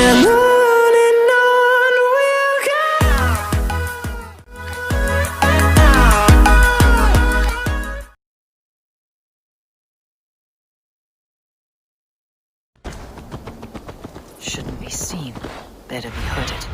and on we'll go. Shouldn't be seen. Better be hooded.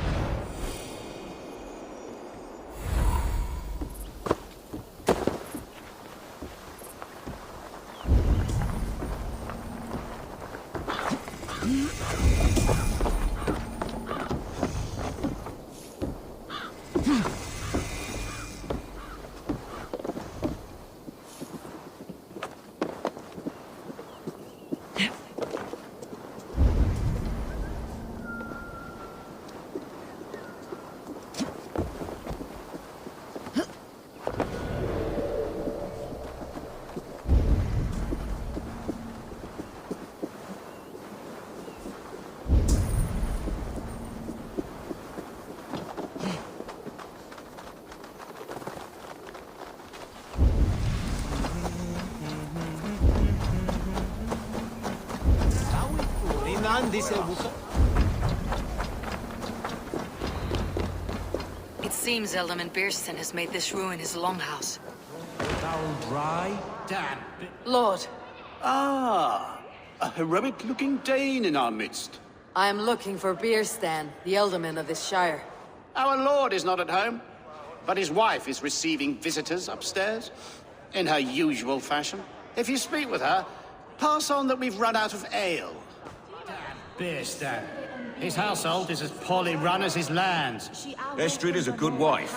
It seems Alderman Beerston has made this ruin his longhouse. Foul dry? Damn. Lord, Ah, a heroic-looking Dane in our midst. I am looking for Beerstan, the Alderman of this shire. Our lord is not at home, but his wife is receiving visitors upstairs, in her usual fashion. If you speak with her, pass on that we've run out of ale. Beerstan. His household is as poorly run as his lands. Estrid is a good wife.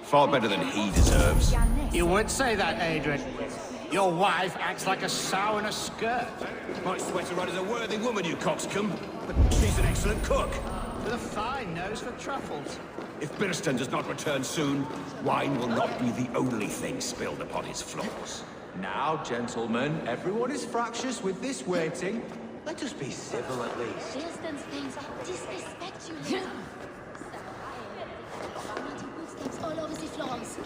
Far better than he deserves. You would say that, Adrian. Your wife acts like a sow in a skirt. My sweater run is a worthy woman, you coxcomb. But she's an excellent cook. With a fine nose for truffles. If Birston does not return soon, wine will not be the only thing spilled upon his floors. Now, gentlemen, everyone is fractious with this waiting. Let us be civil at least. Distance things disrespect you. All over the floors.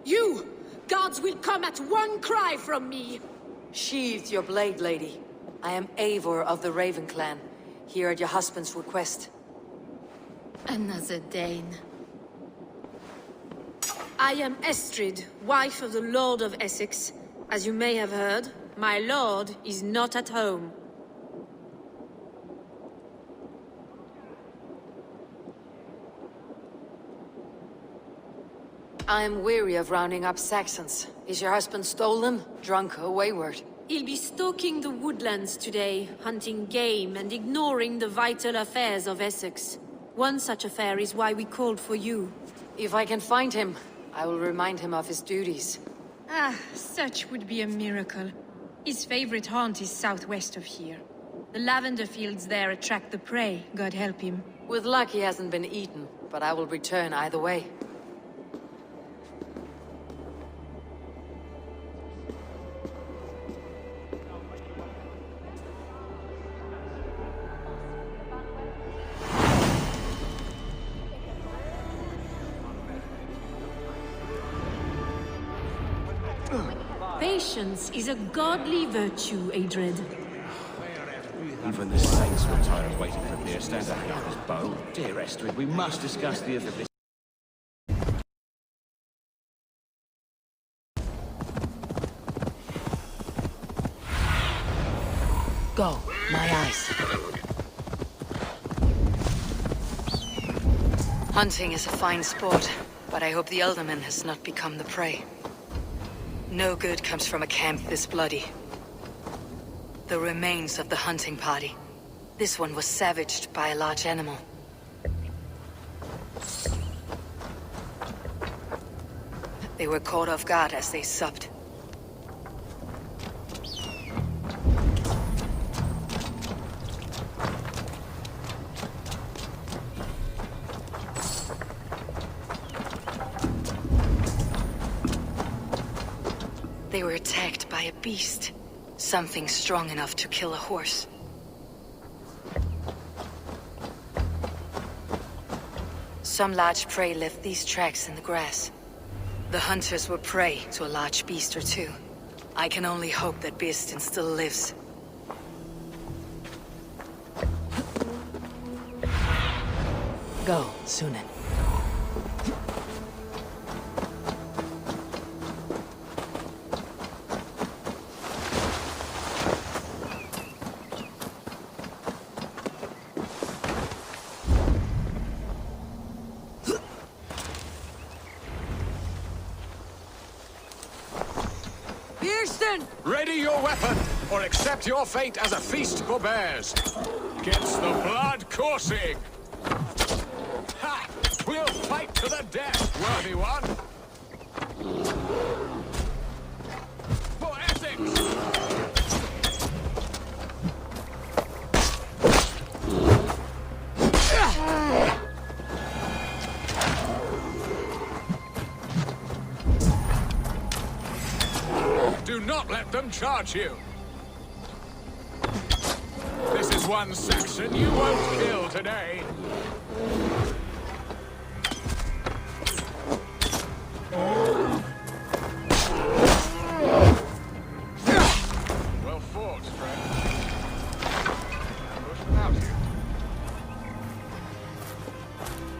You! Gods will come at one cry from me! Sheathe your blade, lady. I am Eivor of the Raven clan, here at your husband's request. Another Dane. I am Estrid, wife of the Lord of Essex. As you may have heard, my lord is not at home. I am weary of rounding up Saxons. Is your husband stolen, drunk, or wayward? He'll be stalking the woodlands today, hunting game and ignoring the vital affairs of Essex. One such affair is why we called for you. If I can find him, I will remind him of his duties. Ah, such would be a miracle. His favorite haunt is southwest of here. The lavender fields there attract the prey, God help him. With luck he hasn't been eaten, but I will return either way. Patience is a godly virtue, Adred. Even the saints were tired of waiting for Birstan to hang up his bow. Dear Estrid, we must discuss the other this. Go, my eyes. Hunting is a fine sport, but I hope the Alderman has not become the prey. No good comes from a camp this bloody. The remains of the hunting party. This one was savaged by a large animal. They were caught off guard as they supped. They were attacked by a beast. Something strong enough to kill a horse. Some large prey left these tracks in the grass. The hunters were prey to a large beast or two. I can only hope that Birsten still lives. Go, Sunan. Ready your weapon, or accept your fate as a feast for bears. Gets the blood coursing. Ha! We'll fight to the death, worthy one. For Essex! Do not let them charge you. This is one Saxon you won't kill today. Well fought, friend. Ambush without you.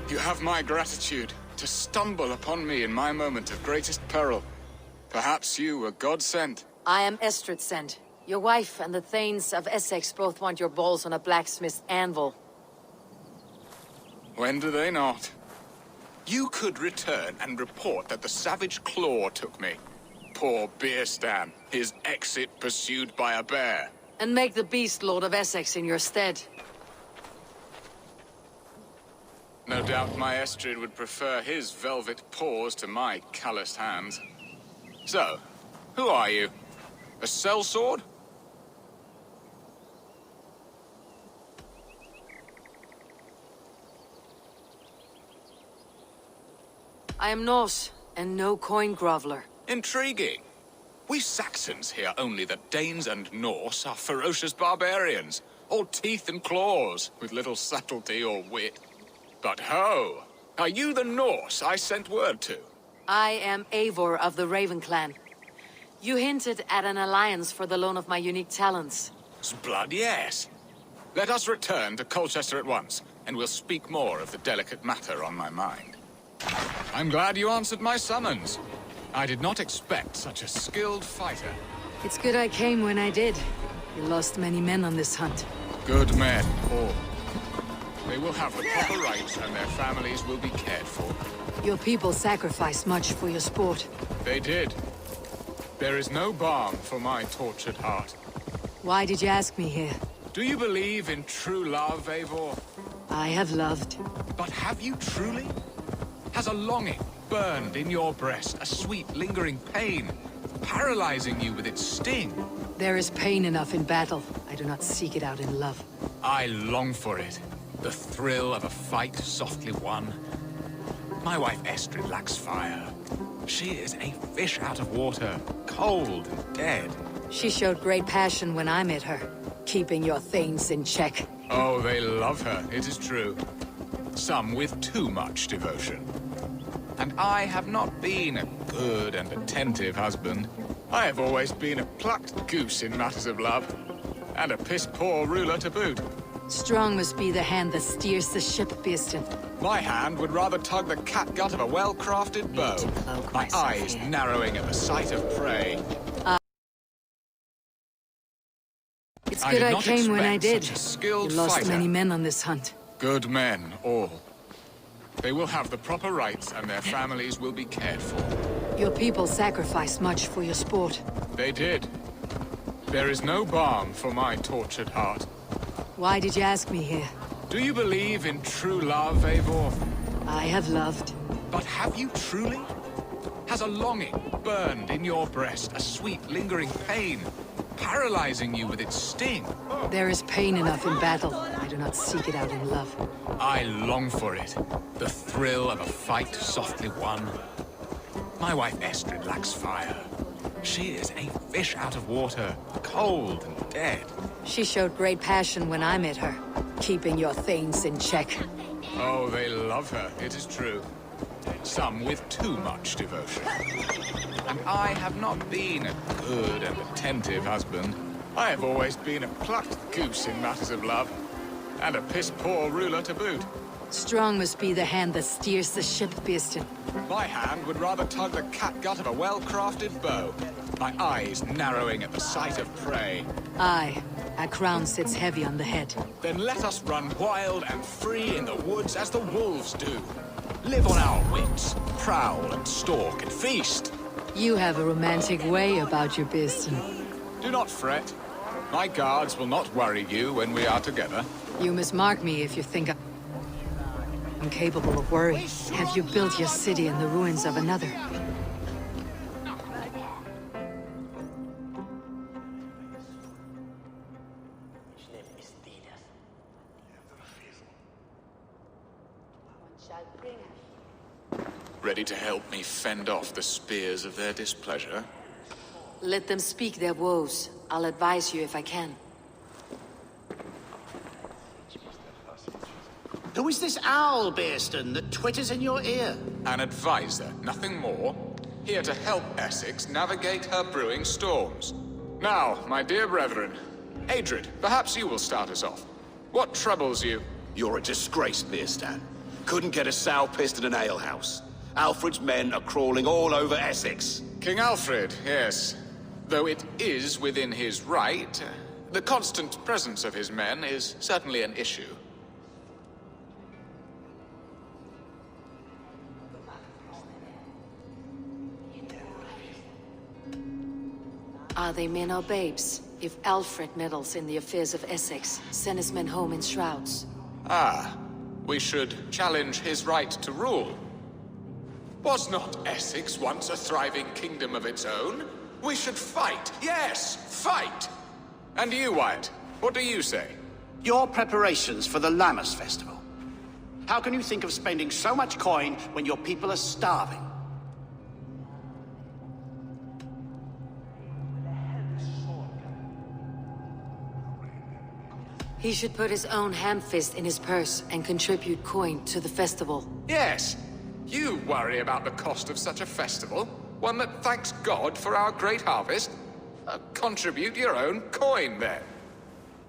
You have my gratitude to stumble upon me in my moment of greatest peril. Perhaps you were God sent. I am Estrid sent. Your wife and the Thanes of Essex both want your balls on a blacksmith's anvil. When do they not? You could return and report that the savage claw took me. Poor Birsten, his exit pursued by a bear. And make the beast Lord of Essex in your stead. No doubt my Estrid would prefer his velvet paws to my calloused hands. So, who are you? A sellsword? I am Norse, and no coin groveler. Intriguing. We Saxons hear only that Danes and Norse are ferocious barbarians, all teeth and claws, with little subtlety or wit. But ho! Are you the Norse I sent word to? I am Eivor of the Raven clan. You hinted at an alliance for the loan of my unique talents. Blood, yes. Let us return to Colchester at once, and we'll speak more of the delicate matter on my mind. I'm glad you answered my summons. I did not expect such a skilled fighter. It's good I came when I did. You lost many men on this hunt. Good men, all. They will have the proper rights, and their families will be cared for. Your people sacrificed much for your sport. They did. There is no balm for my tortured heart. Why did you ask me here? Do you believe in true love, Eivor? I have loved. But have you truly? Has a longing burned in your breast, a sweet, lingering pain, paralyzing you with its sting? There is pain enough in battle. I do not seek it out in love. I long for it. The thrill of a fight softly won. My wife Estrid lacks fire. She is a fish out of water, cold and dead. She showed great passion when I met her, keeping your things in check. Oh, they love her, it is true. Some with too much devotion. And I have not been a good and attentive husband. I have always been a plucked goose in matters of love, and a piss-poor ruler to boot. Strong must be the hand that steers the ship, Birsten. My hand would rather tug the catgut of a well-crafted bow. My eyes narrowing at the sight of prey. It's good I came when I did. You lost many men on this hunt. Good men, all. They will have the proper rights, and their families will be cared for. Your people sacrificed much for your sport. They did. There is no balm for my tortured heart. Why did you ask me here? Do you believe in true love, Eivor? I have loved. But have you truly? Has a longing burned in your breast, a sweet, lingering pain, paralyzing you with its sting? There is pain enough in battle. I do not seek it out in love. I long for it. The thrill of a fight softly won. My wife Estrid lacks fire. She is a fish out of water, cold and dead. She showed great passion when I met her, keeping your things in check. Oh, they love her, it is true. Some with too much devotion. And I have not been a good and attentive husband. I have always been a plucked goose in matters of love. And a piss-poor ruler to boot. Strong must be the hand that steers the ship, Beeston. My hand would rather tug the catgut of a well-crafted bow. My eyes narrowing at the sight of prey. Aye, a crown sits heavy on the head. Then let us run wild and free in the woods as the wolves do. Live on our wits, prowl and stalk and feast. You have a romantic way about you, Beeston. Do not fret. My guards will not worry you when we are together. You must mark me if you think I'm capable of worry. Have you built your city in the ruins of another? Ready to help me fend off the spears of their displeasure? Let them speak their woes. I'll advise you if I can. Who is this owl, Beeston, that twitters in your ear? An advisor, nothing more. Here to help Essex navigate her brewing storms. Now, my dear brethren, Adrid, perhaps you will start us off. What troubles you? You're a disgrace, Beerstan. Couldn't get a sow pissed at an alehouse. Alfred's men are crawling all over Essex. King Alfred, yes. Though it is within his right, the constant presence of his men is certainly an issue. Are they men or babes? If Alfred meddles in the affairs of Essex, send his men home in shrouds. Ah, we should challenge his right to rule. Was not Essex once a thriving kingdom of its own? We should fight, yes, fight! And you, Wyatt, what do you say? Your preparations for the Lammas festival. How can you think of spending so much coin when your people are starving? He should put his own ham-fist in his purse and contribute coin to the festival. Yes, you worry about the cost of such a festival, one that thanks God for our great harvest. Contribute your own coin, then.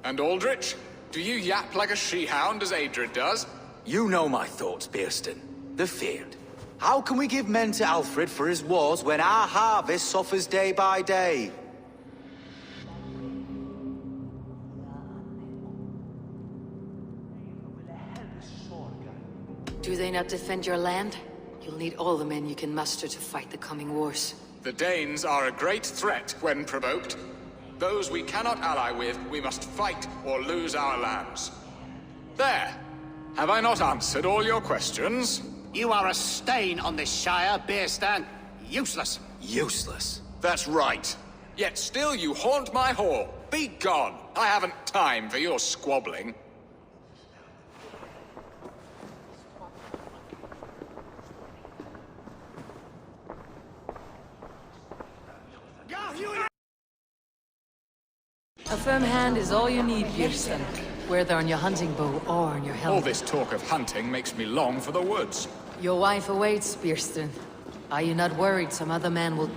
And Aldrich, do you yap like a she-hound as Adrid does? You know my thoughts, Beerston. The field. How can we give men to Alfred for his wars when our harvest suffers day by day? Do they not defend your land? You'll need all the men you can muster to fight the coming wars. The Danes are a great threat when provoked. Those we cannot ally with, we must fight or lose our lands. There. Have I not answered all your questions? You are a stain on this shire, Beerstan. Useless. Useless. That's right. Yet still you haunt my hall. Be gone. I haven't time for your squabbling. A firm hand is all you need, Beerston. Whether on your hunting bow or on your All helmet. this talk of hunting makes me long for the woods. Your wife awaits, Beerston. Are you not worried some other man will...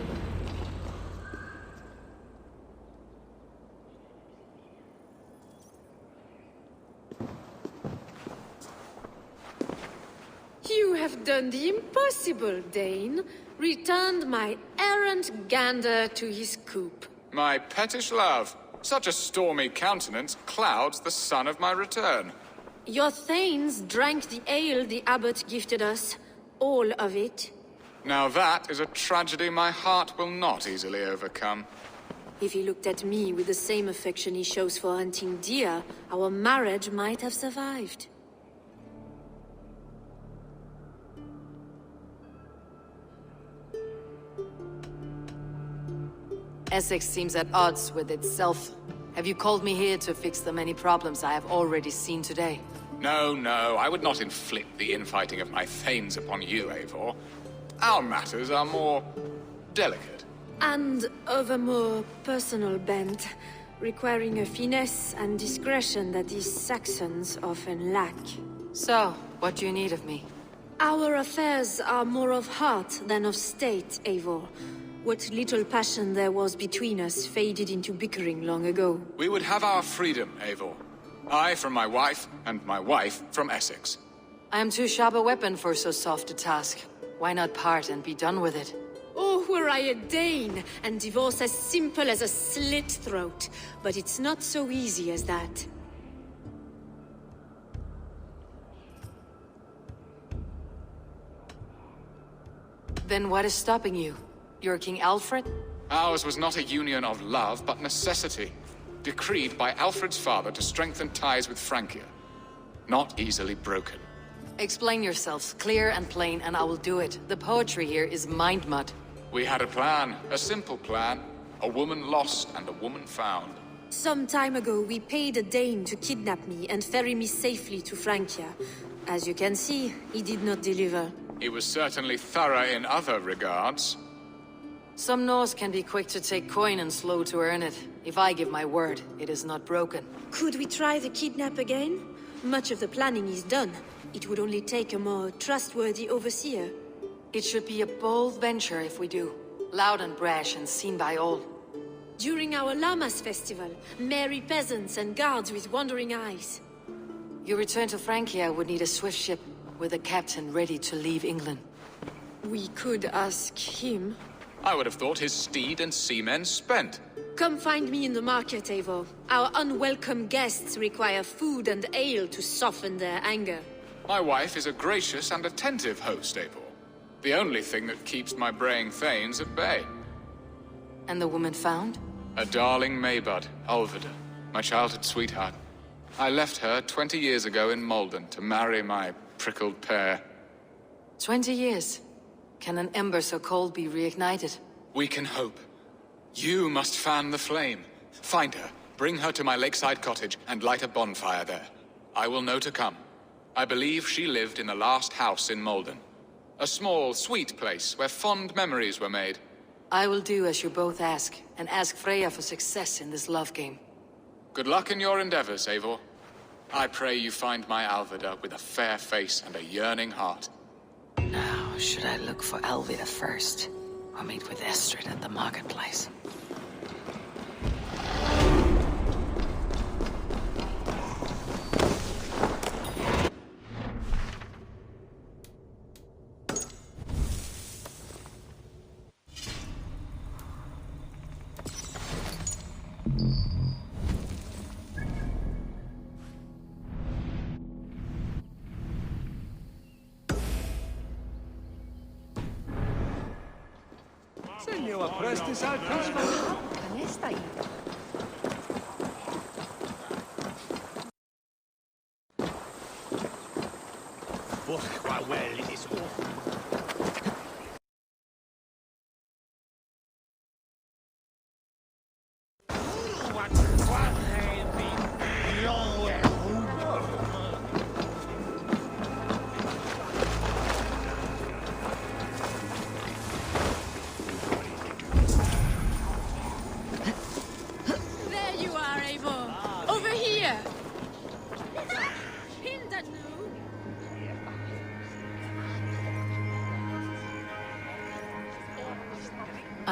You have done the impossible, Dane. Returned my errant gander to his coop. My pettish love. Such a stormy countenance clouds the sun of my return. Your thanes drank the ale the abbot gifted us. All of it. Now that is a tragedy my heart will not easily overcome. If he looked at me with the same affection he shows for hunting deer, our marriage might have survived. Essex seems at odds with itself. Have you called me here to fix the many problems I have already seen today? No, no, I would not inflict the infighting of my thanes upon you, Eivor. Our matters are more delicate. And of a more personal bent, requiring a finesse and discretion that these Saxons often lack. So, what do you need of me? Our affairs are more of heart than of state, Eivor. What little passion there was between us faded into bickering long ago. We would have our freedom, Eivor. I from my wife, and my wife from Essex. I am too sharp a weapon for so soft a task. Why not part and be done with it? Oh, were I a Dane, and divorce as simple as a slit throat. But it's not so easy as that. Then what is stopping you? You're King Alfred? Ours was not a union of love, but necessity. Decreed by Alfred's father to strengthen ties with Francia. Not easily broken. Explain yourselves, clear and plain, and I will do it. The poetry here is mind mud. We had a plan, a simple plan. A woman lost and a woman found. Some time ago, we paid a Dane to kidnap me and ferry me safely to Francia. As you can see, he did not deliver. He was certainly thorough in other regards. Some Norse can be quick to take coin and slow to earn it. If I give my word, it is not broken. Could we try the kidnap again? Much of the planning is done. It would only take a more trustworthy overseer. It should be a bold venture if we do. Loud and brash and seen by all. During our Llamas festival, merry peasants and guards with wandering eyes. Your return to Francia would need a swift ship, with a captain ready to leave England. We could ask him. I would have thought his steed and seamen spent. Come find me in the market, Eivor. Our unwelcome guests require food and ale to soften their anger. My wife is a gracious and attentive host, Eivor. The only thing that keeps my braying thanes at bay. And the woman found? A darling Maybud, Alvida, my childhood sweetheart. I left her 20 years ago in Malden to marry my prickled pear. 20 years? Can an ember so cold be reignited? We can hope. You must fan the flame. Find her, bring her to my lakeside cottage, and light a bonfire there. I will know to come. I believe she lived in the last house in Malden. A small, sweet place where fond memories were made. I will do as you both ask, and ask Freya for success in this love game. Good luck in your endeavors, Eivor. I pray you find my Alvida with a fair face and a yearning heart. Now, should I look for Alvida first, or meet with Estrid at the marketplace?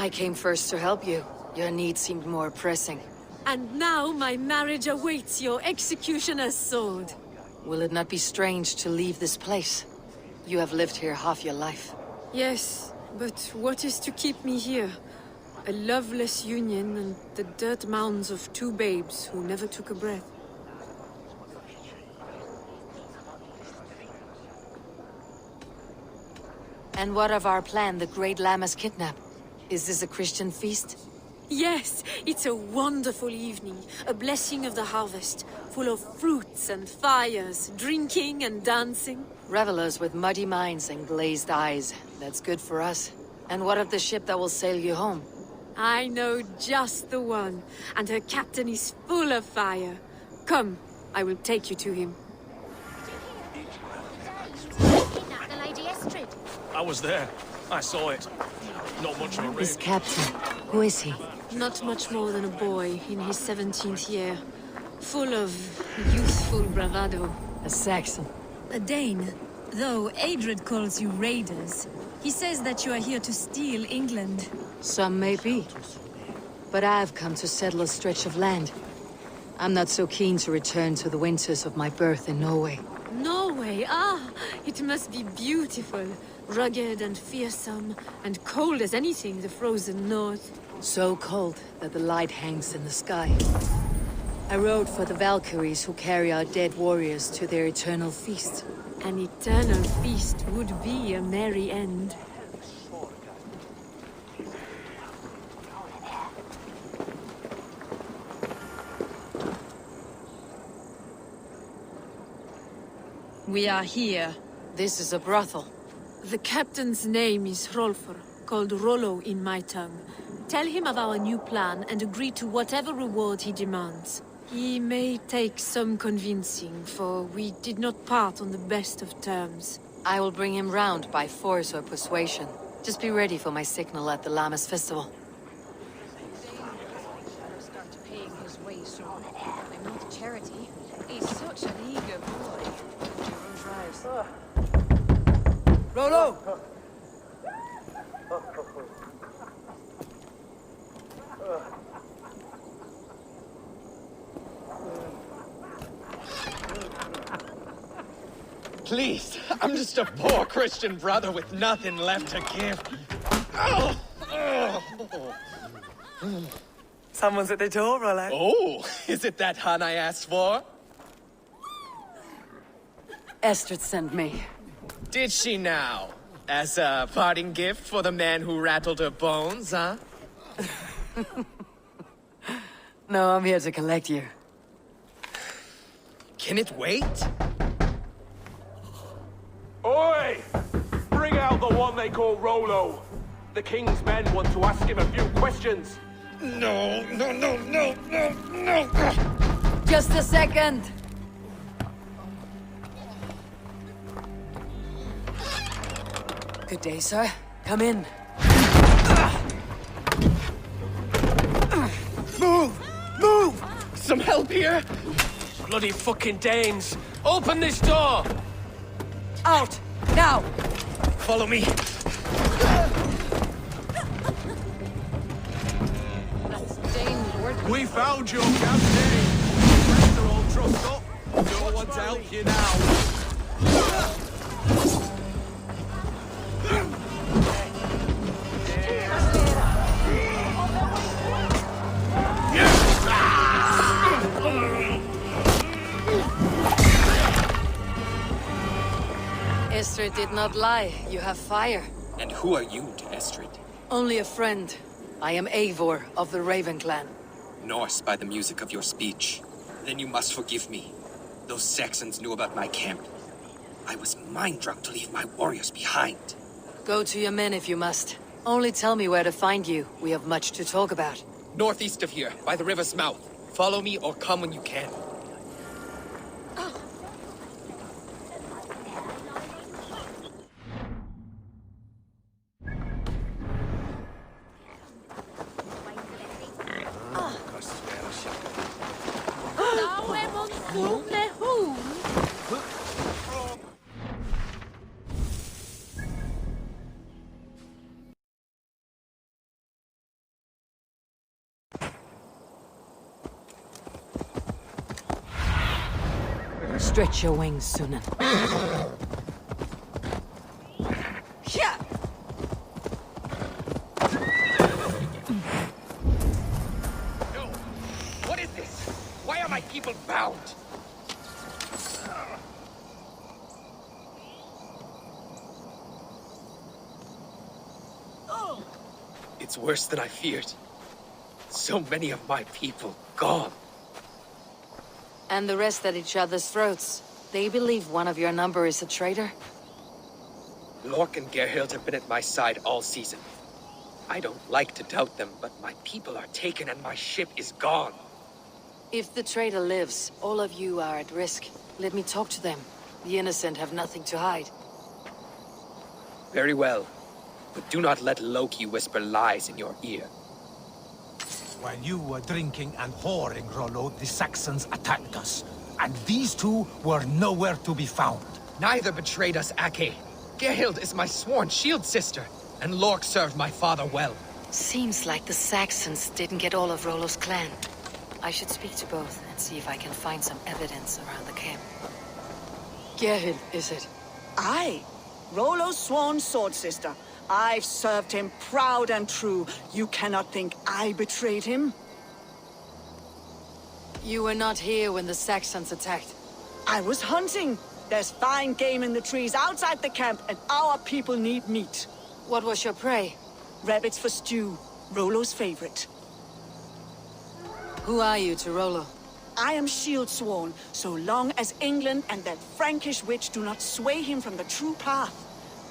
I came first to help you. Your need seemed more pressing. And now my marriage awaits your executioner's sword. Will it not be strange to leave this place? You have lived here half your life. Yes, but what is to keep me here? A loveless union and the dirt mounds of two babes who never took a breath. And what of our plan, the Great Llamas kidnap? Is this a Christian feast? Yes, it's a wonderful evening. A blessing of the harvest, full of fruits and fires, drinking and dancing. Revelers with muddy minds and glazed eyes. That's good for us. And what of the ship that will sail you home? I know just the one, and her captain is full of fire. Come, I will take you to him. Kidnap the Lady Estrid. I was there. I saw it. Not much of a This risk. captain, who is he? Not much more than a boy in his 17th year. Full of youthful bravado. A Saxon. A Dane. Though Adred calls you raiders, He says that you are here to steal England. Some may be. But I've come to settle a stretch of land. I'm not so keen to return to the winters of my birth in Norway. Norway, ah! It must be beautiful. Rugged and fearsome, and cold as anything the frozen north. So cold that the light hangs in the sky. I rode for the Valkyries who carry our dead warriors to their eternal feast. An eternal feast would be a merry end. We are here. This is a brothel. The captain's name is Hrolfr, called Rollo in my tongue. Tell him of our new plan and agree to whatever reward he demands. He may take some convincing, for we did not part on the best of terms. I will bring him round by force or persuasion. Just be ready for my signal at the Lammas festival. Start paying his way soon. I'm not charity. He's such an eager boy. Rollo! Please, I'm just a poor Christian brother with nothing left to give. Someone's at the door, Rollo. Oh, is it that hun I asked for? Estrid sent me. Did she now? As a parting gift for the man who rattled her bones, huh? No, I'm here to collect you. Can it wait? Oi! Bring out the one they call Rollo. The king's men want to ask him a few questions. No. Just a second. Good day, sir. Come in. Move! Some help here? Bloody fucking Danes! Open this door! Out! Now! Follow me. We found your captain! Friends are all trussed up. No one to help you now. Estrid did not lie. You have fire. And who are you to Estrid? Only a friend. I am Eivor of the Raven clan. Norse by the music of your speech. Then you must forgive me. Those Saxons knew about my camp. I was mind-drunk to leave my warriors behind. Go to your men if you must. Only tell me where to find you. We have much to talk about. Northeast of here, by the river's mouth. Follow me or come when you can. Stretch your wings, Sunan. No! What is this? Why are my people bound? It's worse than I feared. So many of my people gone. And the rest at each other's throats. They believe one of your number is a traitor? Lork and Gerhild have been at my side all season. I don't like to doubt them, but my people are taken and my ship is gone. If the traitor lives, all of you are at risk. Let me talk to them. The innocent have nothing to hide. Very well. But do not let Loki whisper lies in your ear. While you were drinking and whoring, Rollo, the Saxons attacked us. And these two were nowhere to be found. Neither betrayed us, Ake. Gerhild is my sworn shield sister, and Lork served my father well. Seems like the Saxons didn't get all of Rollo's clan. I should speak to both and see if I can find some evidence around the camp. Gerhild, is it? Aye. Rollo's sworn sword sister. I've served him proud and true. You cannot think I betrayed him? You were not here when the Saxons attacked. I was hunting. There's fine game in the trees outside the camp, and our people need meat. What was your prey? Rabbits for stew. Rollo's favorite. Who are you to Rollo? I am shield sworn, so long as England and that Frankish witch do not sway him from the true path.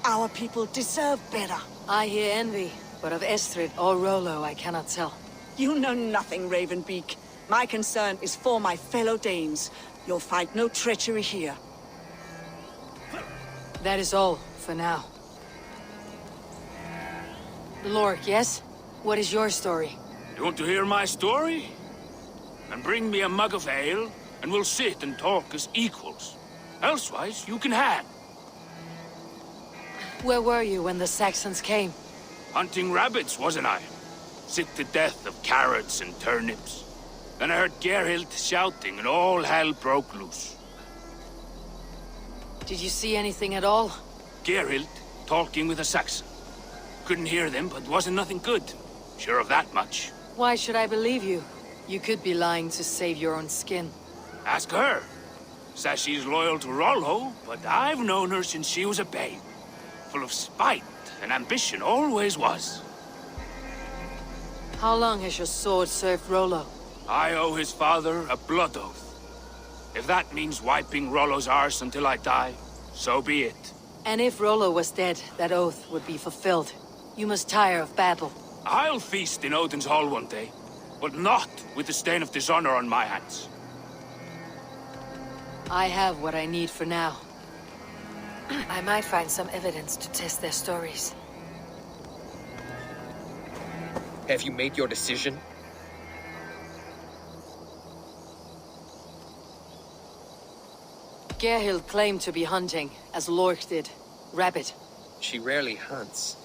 Our people deserve better. I hear envy, but of Estrid or Rollo I cannot tell. You know nothing, Ravenbeak. My concern is for my fellow Danes. You'll find no treachery here. That is all, for now. Lork, yes? What is your story? You want to hear my story? And bring me a mug of ale, and we'll sit and talk as equals. Elsewise, you can hang. Where were you when the Saxons came? Hunting rabbits, wasn't I? Sick to death of carrots and turnips. Then I heard Gerhild shouting, and all hell broke loose. Did you see anything at all? Gerhild talking with a Saxon. Couldn't hear them, but wasn't nothing good. Sure of that much. Why should I believe you? You could be lying to save your own skin. Ask her. Says she's loyal to Rollo, but I've known her since she was a babe. Full of spite and ambition, always was. How long has your sword served Rollo? I owe his father a blood oath. If that means wiping Rollo's arse until I die, so be it. And if Rollo was dead, that oath would be fulfilled. You must tire of battle. I'll feast in Odin's hall one day, but not with the stain of dishonor on my hands. I have what I need for now. I might find some evidence to test their stories. Have you made your decision? Gerhild claimed to be hunting, as Lork did. Rabbit. She rarely hunts.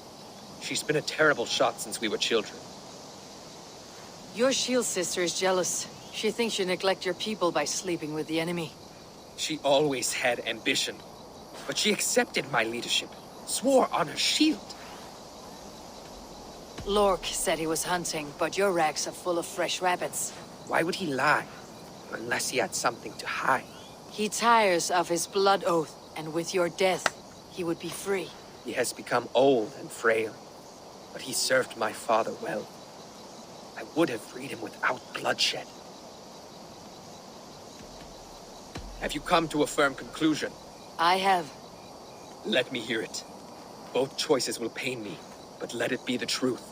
She's been a terrible shot since we were children. Your shield sister is jealous. She thinks you neglect your people by sleeping with the enemy. She always had ambition. But she accepted my leadership, swore on her shield. Lork said he was hunting, but your racks are full of fresh rabbits. Why would he lie? Unless he had something to hide. He tires of his blood oath, and with your death, he would be free. He has become old and frail, but he served my father well. I would have freed him without bloodshed. Have you come to a firm conclusion? I have. Let me hear it. Both choices will pain me, but let it be the truth.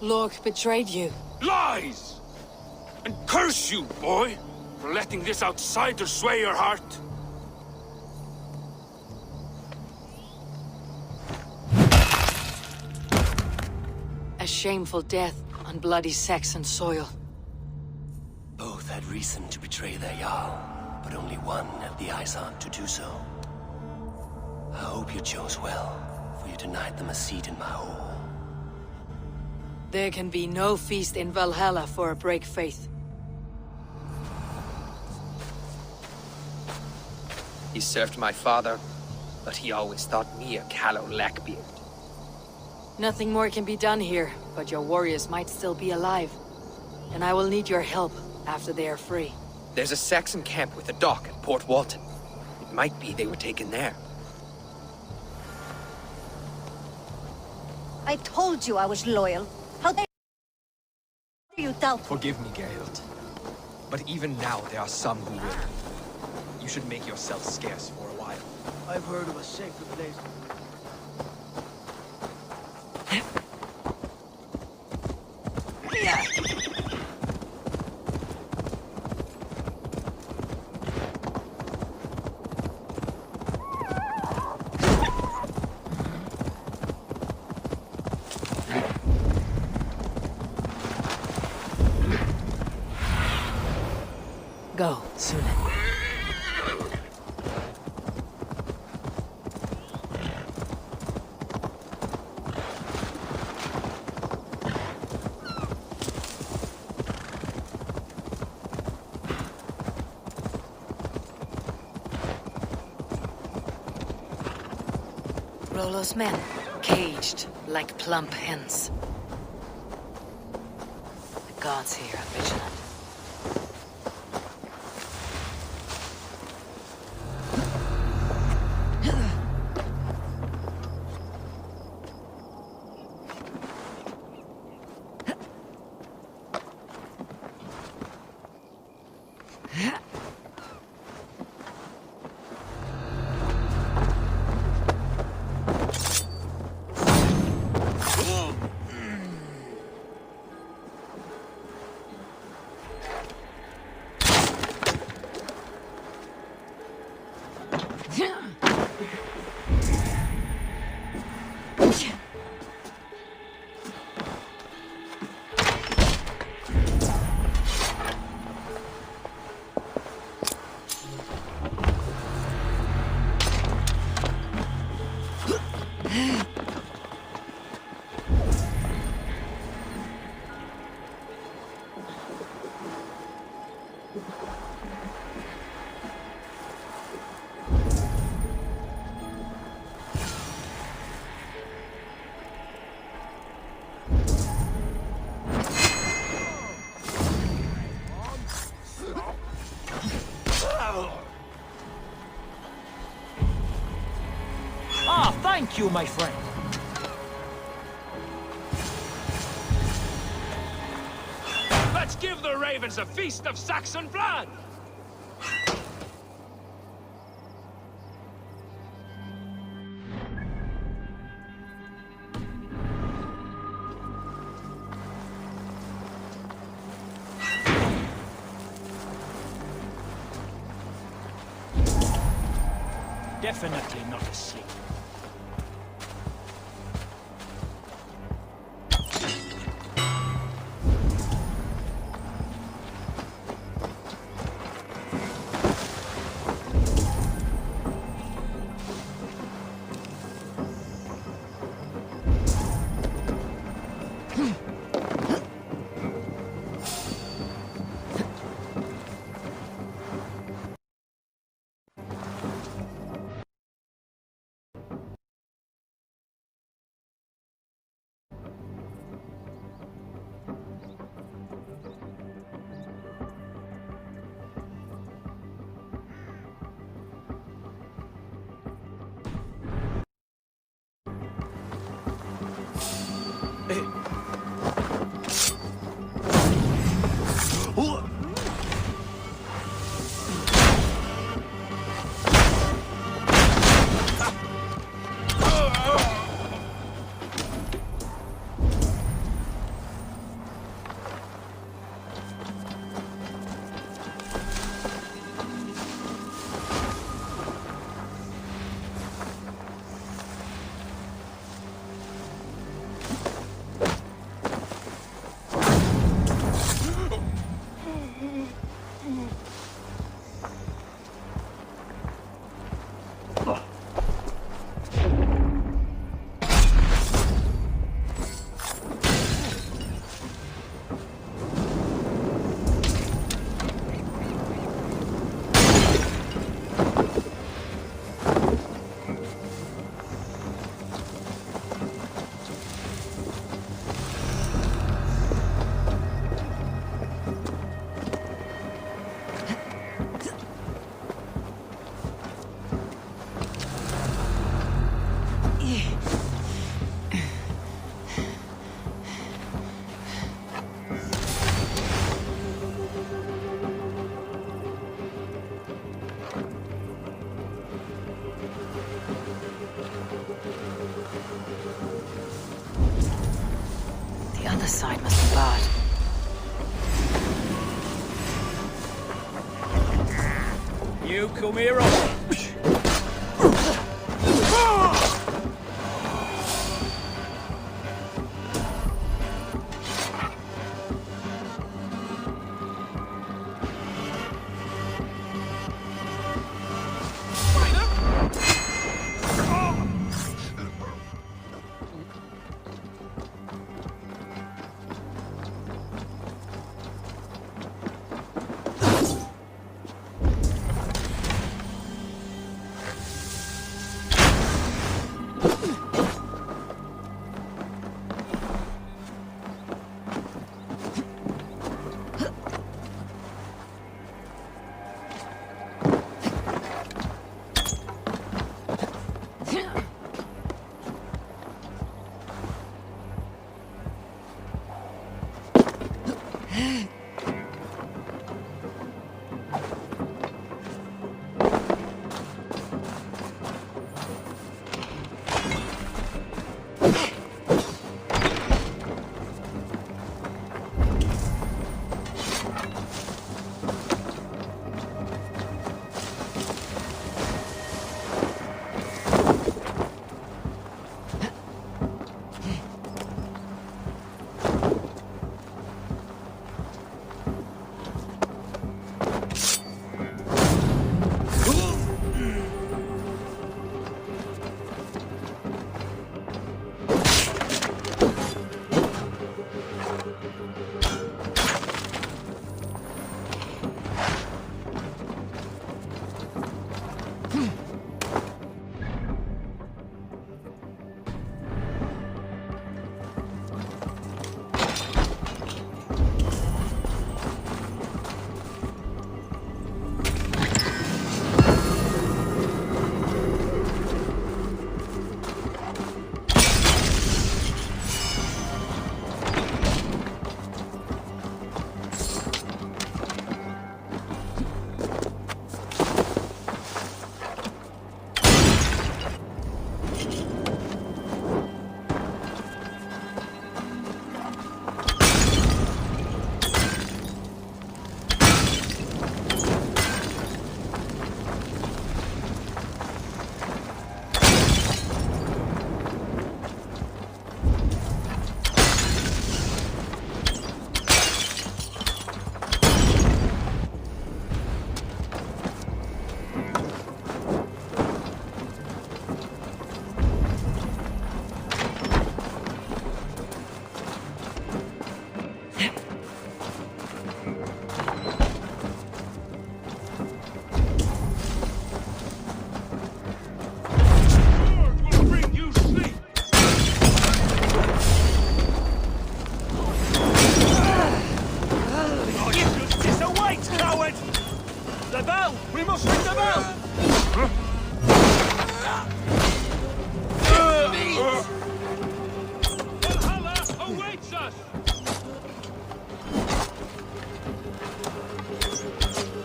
Lork betrayed you. Lies! And curse you, boy, for letting this outsider sway your heart. A shameful death on bloody Saxon soil. Both had reason to betray their Jarl, but only one had the eyesight to do so. I hope you chose well, for you denied them a seat in my hall. There can be no feast in Valhalla for a break faith. He served my father, but he always thought me a callow lackbeard. Nothing more can be done here, but your warriors might still be alive. And I will need your help after they are free. There's a Saxon camp with a dock at Port Walton. It might be they were taken there. I told you I was loyal. How dare you doubt me? Forgive me, Gerhild. But even now, there are some who will. You should make yourself scarce for a while. I've heard of a sacred place. Go, Sune. Rollo's men, caged like plump hens. The gods here are vigilant. Thank you, my friend. Let's give the ravens a feast of Saxon blood! Definitely not asleep. The side must be barred. You come here, Robert.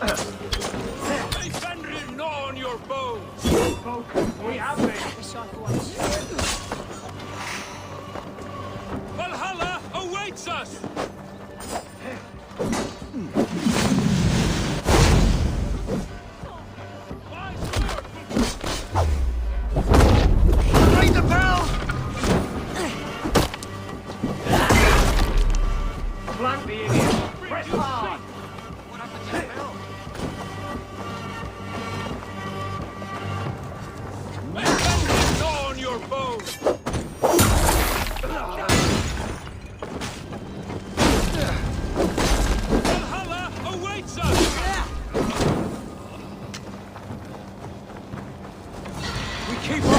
us! Hey, Fenrir, gnaw on your bones! We have it! Valhalla awaits us! Ring the bell! Flank the idiot! Press hard! Gnaw on your bones! Valhalla awaits us! We keep on.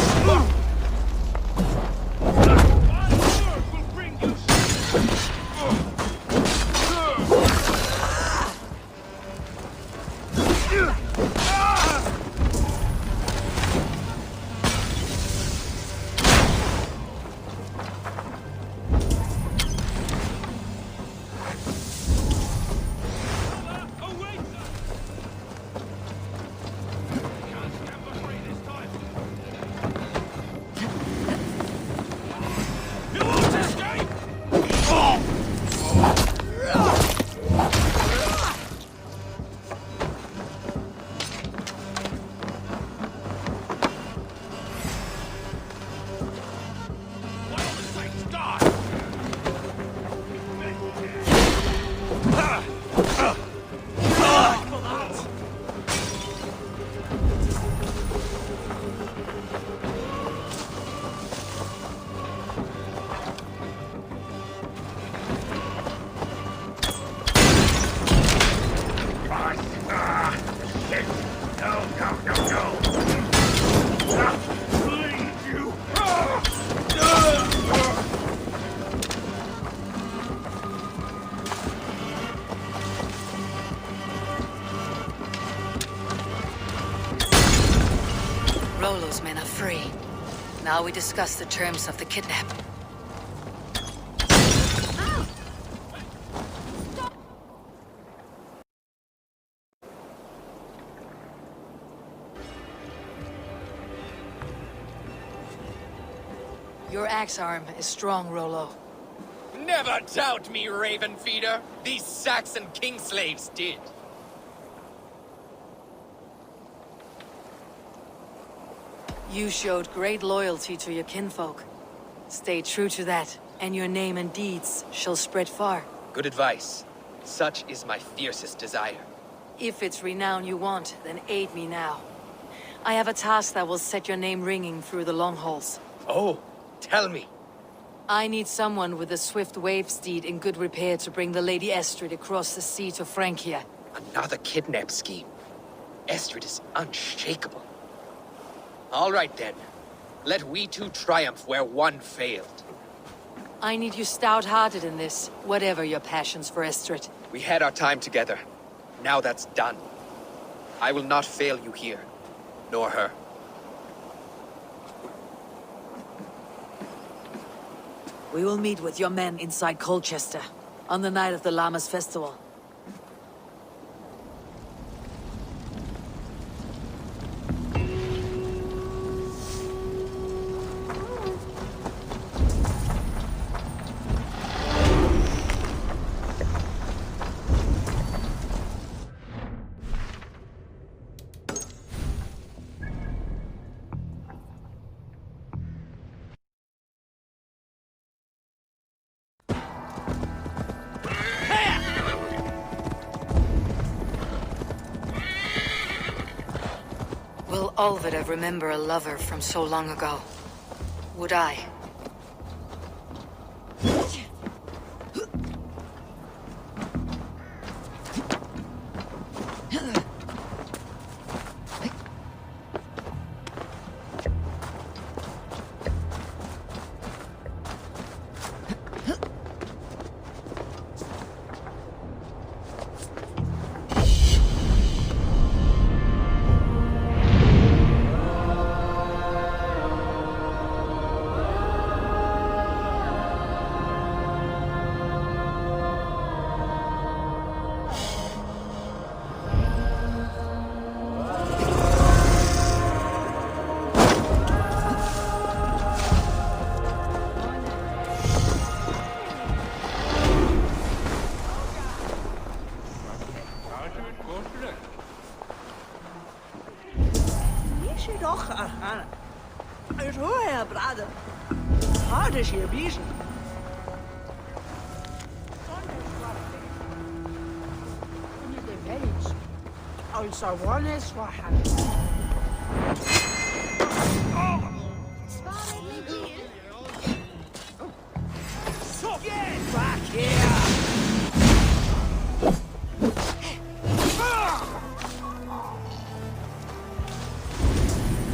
Rollo's men are free. Now we discuss the terms of the kidnap. Your axe arm is strong, Rollo. Never doubt me, Raven Feeder. These Saxon king slaves did. You showed great loyalty to your kinfolk. Stay true to that, and your name and deeds shall spread far. Good advice. Such is my fiercest desire. If it's renown you want, then aid me now. I have a task that will set your name ringing through the long halls. Oh, tell me. I need someone with a swift wave steed in good repair to bring the Lady Estrid across the sea to Francia. Another kidnap scheme. Estrid is unshakable. All right then. Let we two triumph where one failed. I need you stout-hearted in this, whatever your passions for Estrid. We had our time together. Now that's done. I will not fail you here, nor her. We will meet with your men inside Colchester, on the night of the Llamas Festival. Will Olvida remember a lover from so long ago? Would I? Get back here!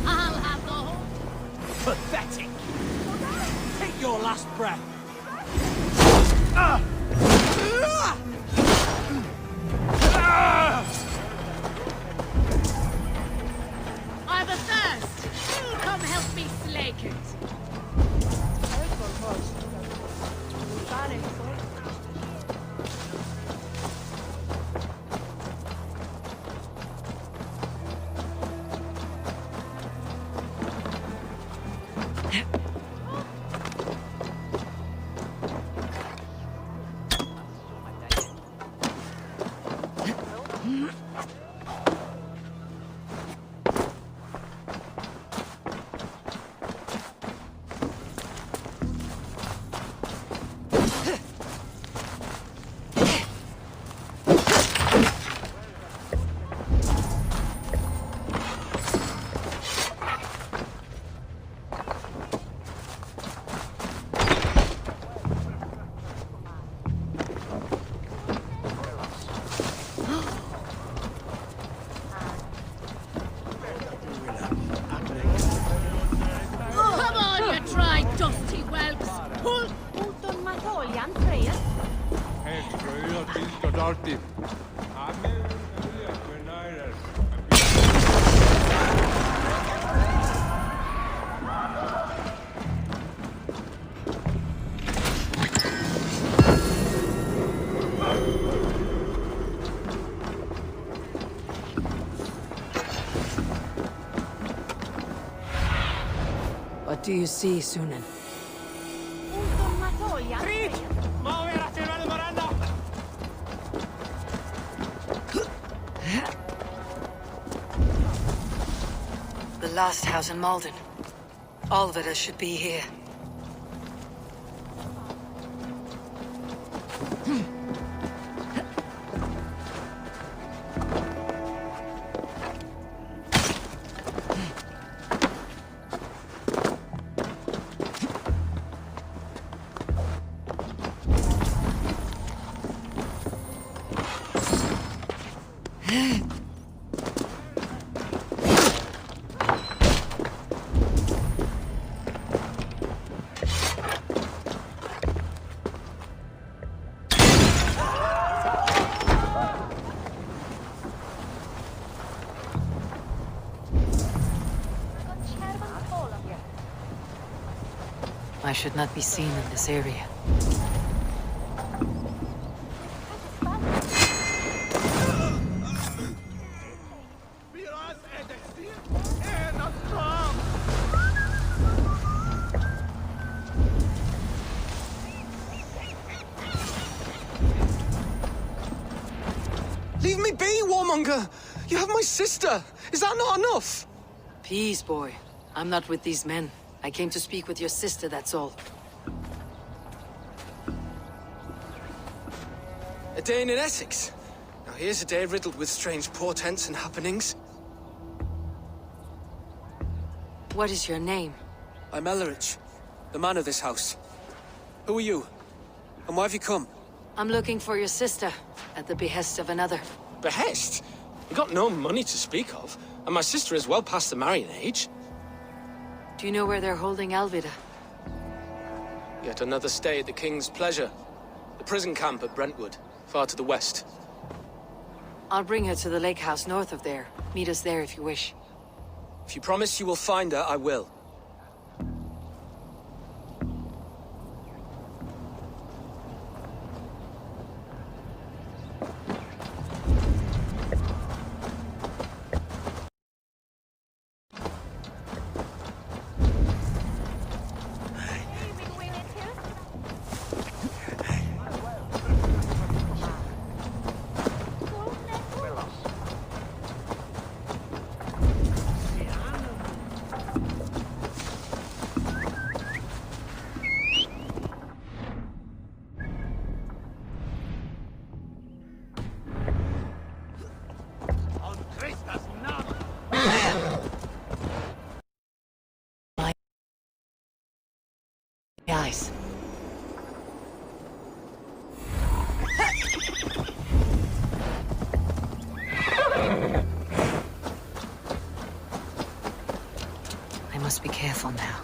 I'll have the whole... Pathetic! Take your last breath! I'm athirst! Who'll come help me slake it? Come on, you dry, dusty whelps! Pull! What do you see, Sunan? The last house in Malden. All of it should be here. I should not be seen in this area. Leave me be, warmonger! You have my sister! Is that not enough? Peace, boy. I'm not with these men. I came to speak with your sister, that's all. A day in Essex. Now here's a day riddled with strange portents and happenings. What is your name? I'm Ellerich, the man of this house. Who are you? And why have you come? I'm looking for your sister, at the behest of another. Behest? You got no money to speak of, and my sister is well past the marrying age. Do you know where they're holding Alvida? Yet another stay at the King's pleasure. The prison camp at Brentwood, far to the west. I'll bring her to the lake house north of there. Meet us there if you wish. If you promise you will find her, I will. eyes. I must be careful now.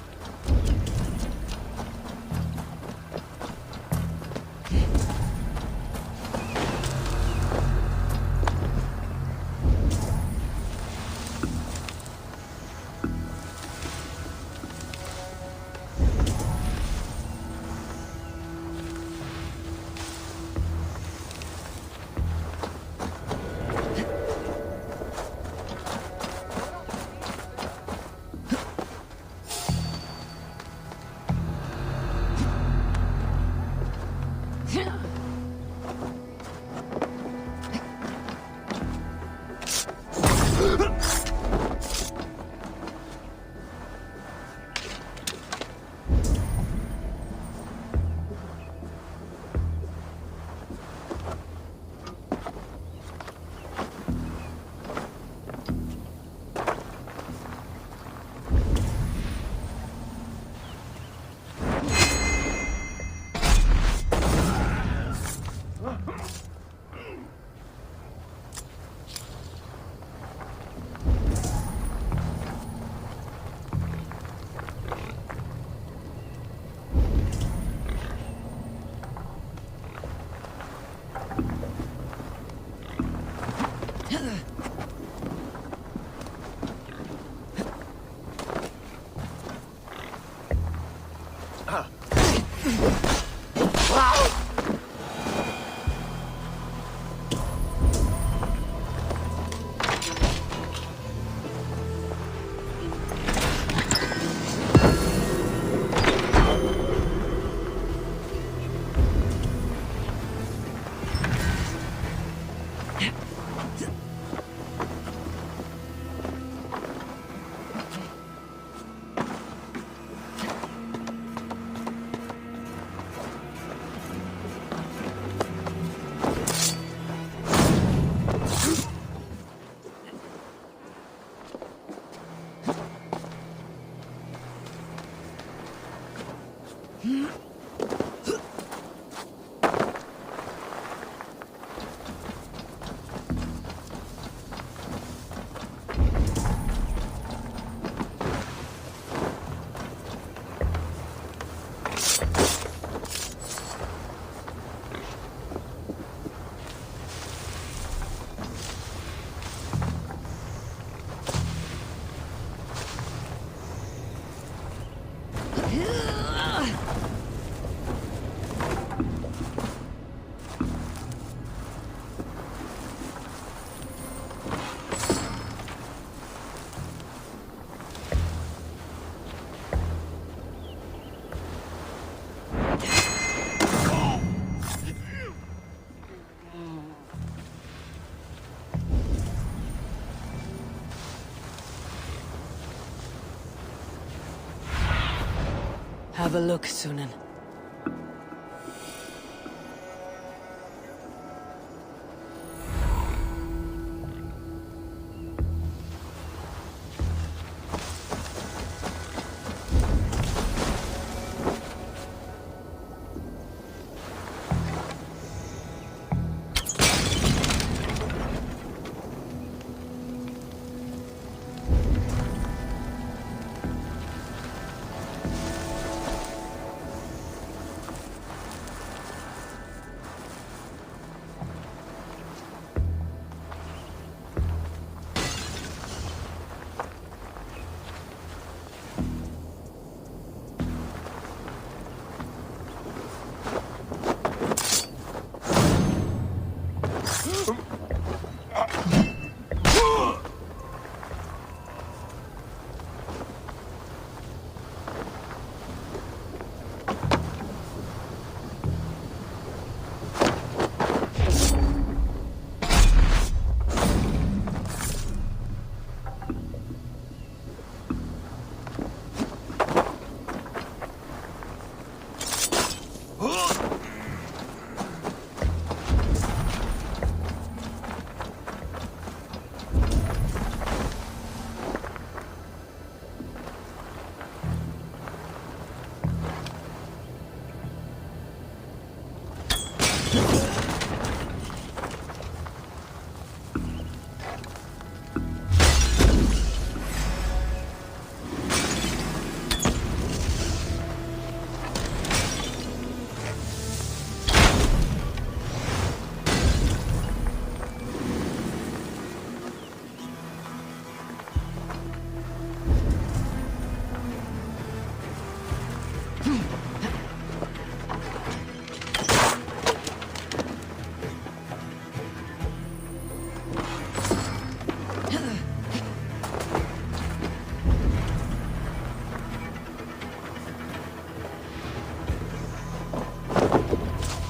Have a look, Sunan.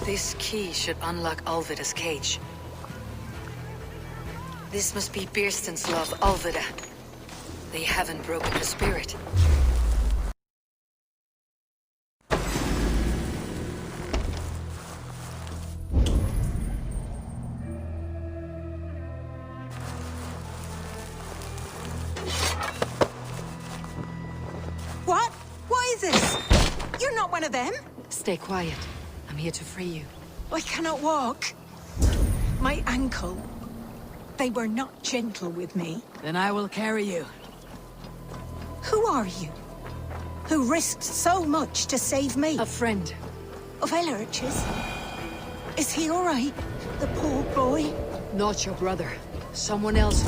This key should unlock Alvida's cage. This must be Birsten's love, Alvida. They haven't broken her spirit. What? What is this? You're not one of them? Stay quiet. I'm here to free you. I cannot walk. My ankle. They were not gentle with me. Then I will carry you. Who are you? Who risked so much to save me? A friend. Of Elrich's? Is he all right? The poor boy? Not your brother. Someone else.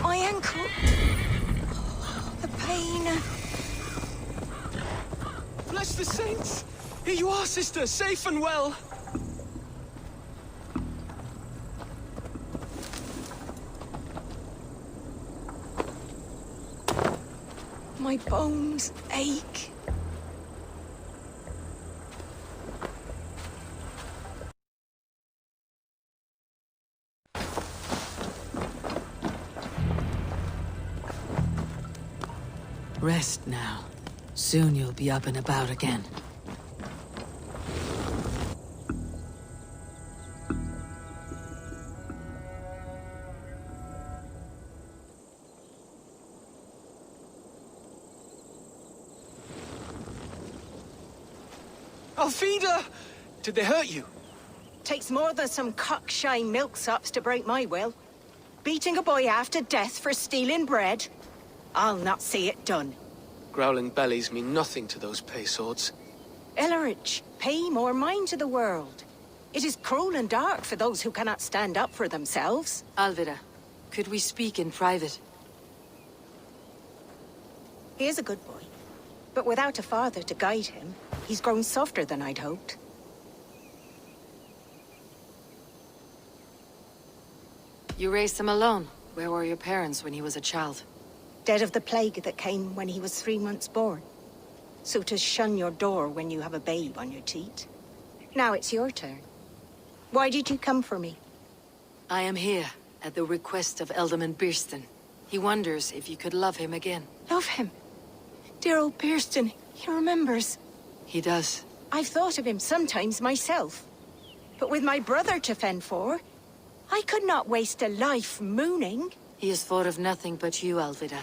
My ankle. The pain. Bless the saints! Here you are, sister, safe and well. My bones ache. Rest now. Soon you'll be up and about again. Alfida! Did they hurt you? Takes more than some cockshy milksops to break my will. Beating a boy half to death for stealing bread? I'll not see it done. Growling bellies mean nothing to those pay swords. Elrich, pay more mind to the world. It is cruel and dark for those who cannot stand up for themselves. Alvida, could we speak in private? He is a good boy. But without a father to guide him, he's grown softer than I'd hoped. You raised him alone. Where were your parents when he was a child? Dead of the plague that came when he was 3 months born. So to shun your door when you have a babe on your teat. Now it's your turn. Why did you come for me? I am here at the request of Ealdorman Birsten. He wonders if you could love him again. Love him? Dear old Birsten, he remembers. He does. I've thought of him sometimes myself. But with my brother to fend for, I could not waste a life mooning. He has thought of nothing but you, Alvida.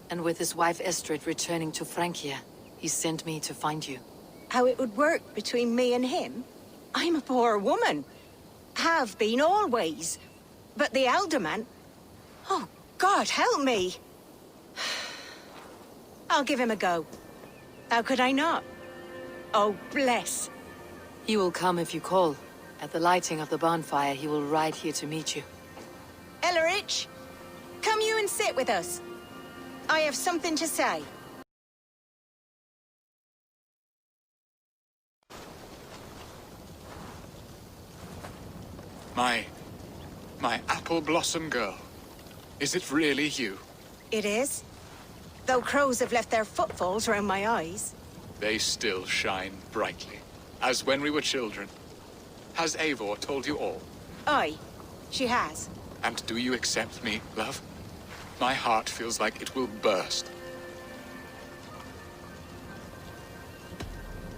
And with his wife Estrid returning to Francia, he sent me to find you. How it would work between me and him? I'm a poor woman. Have been always. But the Ealdorman... Oh, God, help me! I'll give him a go. How could I not? Oh, bless. He will come if you call. At the lighting of the bonfire, he will ride here to meet you. Elrich, come you and sit with us. I have something to say. My apple blossom girl. Is it really you? It is. Though crows have left their footfalls around my eyes. They still shine brightly, as when we were children. Has Eivor told you all? Aye, she has. And do you accept me, love? My heart feels like it will burst.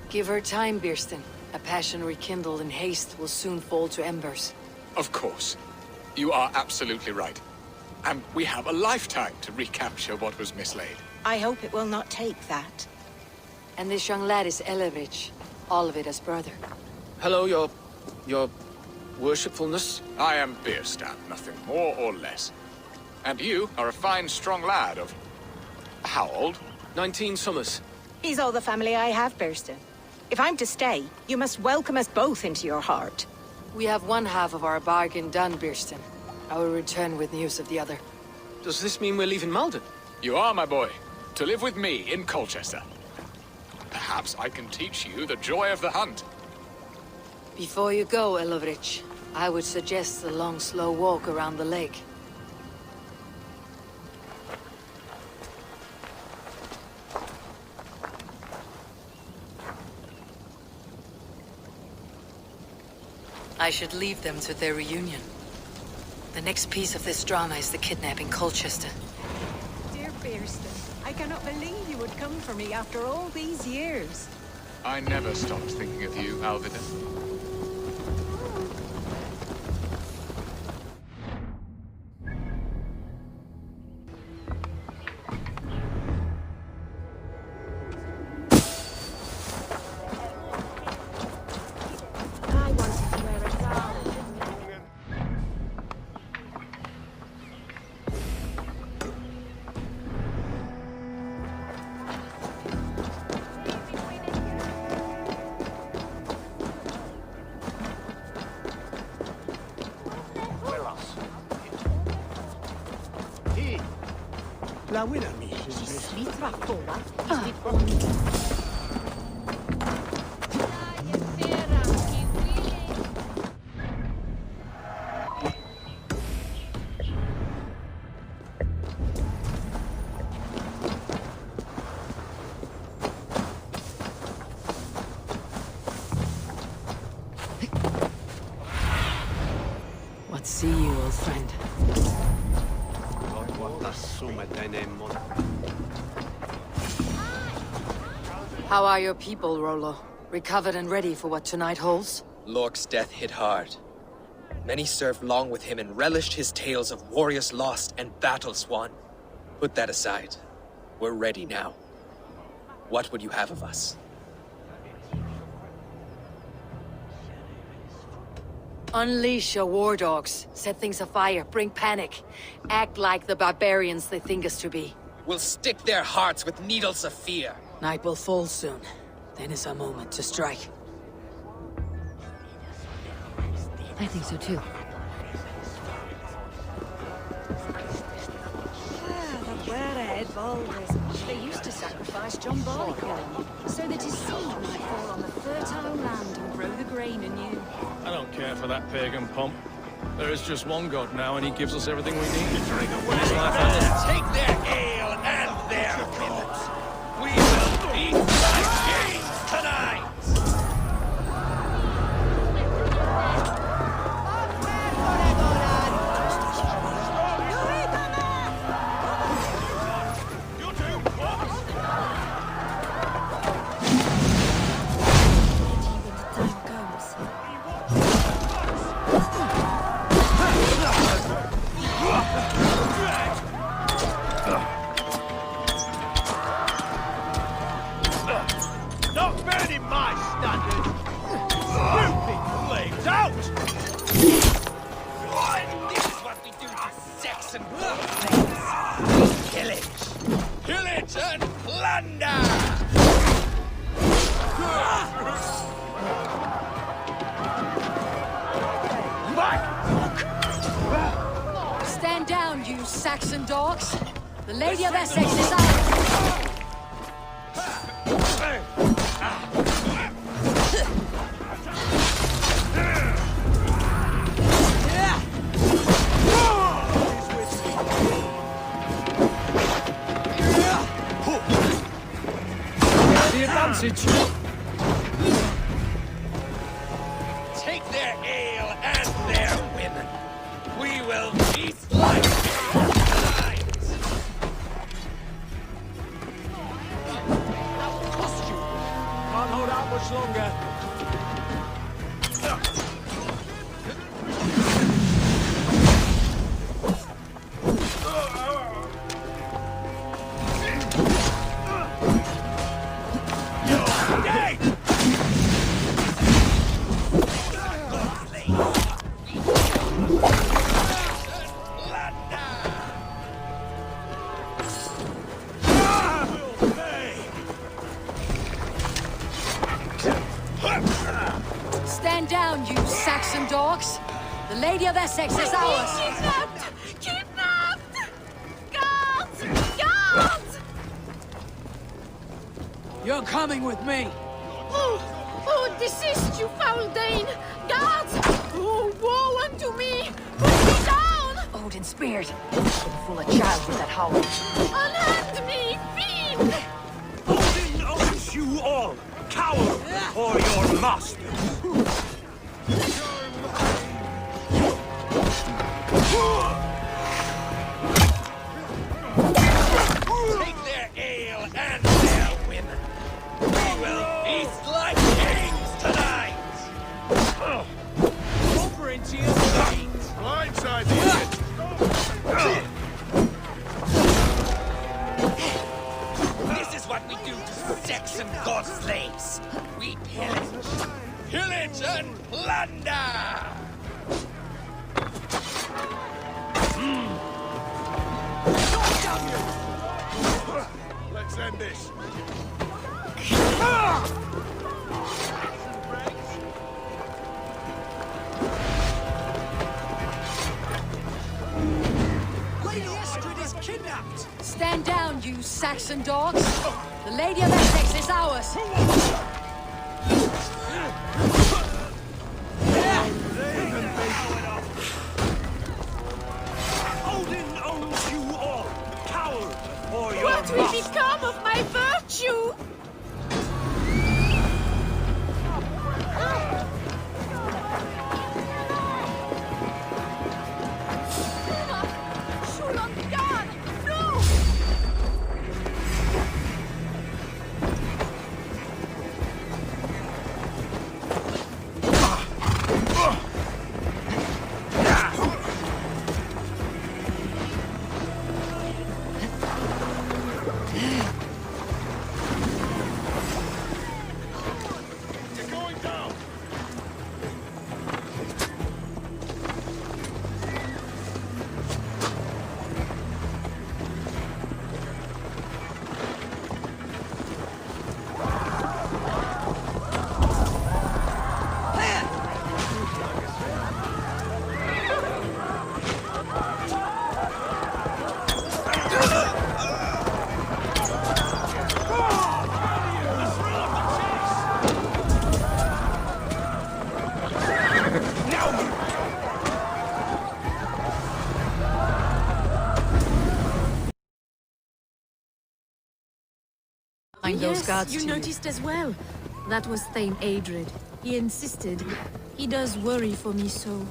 Give her time, Birsten. A passion rekindled in haste will soon fall to embers. Of course. You are absolutely right. And we have a lifetime to recapture what was mislaid. I hope it will not take that. And this young lad is Elevich, Olvida's brother. Hello, your worshipfulness. I am Birsten, nothing more or less. And you are a fine, strong lad of... how old? 19 summers. He's all the family I have, Birsten. If I'm to stay, you must welcome us both into your heart. We have one half of our bargain done, Birsten. I will return with news of the other. Does this mean we're leaving Malden? You are, my boy. To live with me in Colchester. Perhaps I can teach you the joy of the hunt. Before you go, Elevich, I would suggest a long, slow walk around the lake. I should leave them to their reunion. The next piece of this drama is the kidnap in Colchester. Dear Birsten, I cannot believe you would come for me after all these years. I never stopped thinking of you, Alvida. La abuela mía. What see you, old friend? How are your people, Rollo? Recovered and ready for what tonight holds? Lork's death hit hard. Many served long with him and relished his tales of warriors lost and battles won. Put that aside. We're ready now. What would you have of us? Unleash your war dogs. Set things afire. Bring panic. Act like the barbarians they think us to be. We'll stick their hearts with needles of fear. Night will fall soon. Then is our moment to strike. I think so too. The were-head boulders. They used to sacrifice John Barleycorn, so that his seed might fall on the fertile land and grow the grain anew. I don't care for that pagan pomp. There is just one god now, and he gives us everything we need. Take their ale and their millet. We will eat like kings tonight! Not bad in my standards. You've been flamed out. This is what we do to Saxon things. Pillage. Pillage and plunder! Stand down, you Saxon dogs. The Lady of Essex is ours. message? Take their ale and their women. We will feast like kings. I'll cost you. Can't hold out much longer. Stand down, you Saxon dogs. The Lady of Essex is ours. Kidnapped! Kidnapped! Guards! Guards! You're coming with me. Oh, desist, you foul Dane! Guards! Oh, woe unto me! Put me down! Odin's spirit. Couldn't fool a child with that howl. Unhand me, fiend! Odin owns you all, coward, or your master. Take their ale and their women. We will feast like kings tonight. Over into your feet. Blindside the This is what we do to Saxon god slaves. We pillage. Pillage and plunder! Let's end this. Lady Estrid is kidnapped. Stand down, you Saxon dogs. The Lady of Essex is ours. Odin owns you all, coward, or your What will master. become of my virtue? Those guards you to noticed as well. That was Thane Adred. He insisted. He does worry for me so.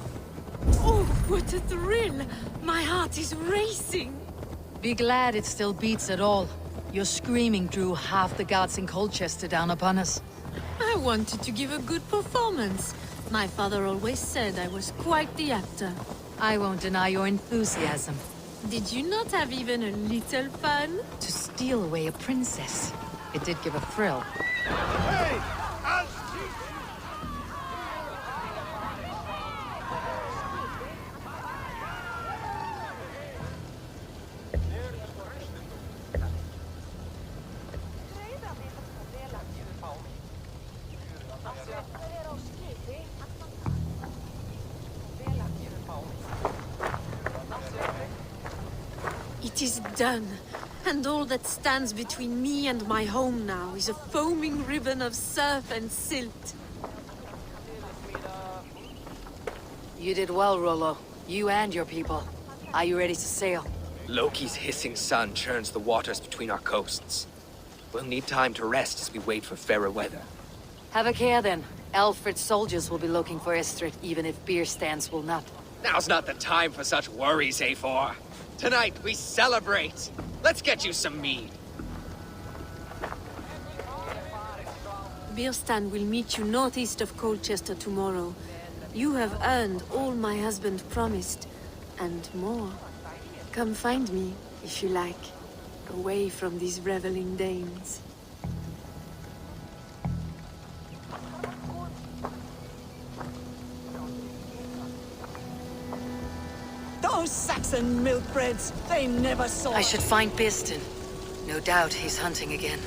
Oh, what a thrill! My heart is racing. Be glad it still beats at all. Your screaming drew half the guards in Colchester down upon us. I wanted to give a good performance. My father always said I was quite the actor. I won't deny your enthusiasm. Did you not have even a little fun? To steal away a princess. It did give a thrill. Hey! It is done. And all that stands between me and my home now is a foaming ribbon of surf and silt. You did well, Rollo. You and your people. Are you ready to sail? Loki's hissing sun churns the waters between our coasts. We'll need time to rest as we wait for fairer weather. Have a care then. Alfred's soldiers will be looking for Estrid, even if beer stands will not. Now's not the time for such worries, A4. Tonight, we celebrate. Let's get you some mead. Bierstan will meet you northeast of Colchester tomorrow. You have earned all my husband promised, and more. Come find me, if you like, away from these reveling Danes. Those Saxon milk breads, they never saw. I should find Bierstan. No doubt he's hunting again.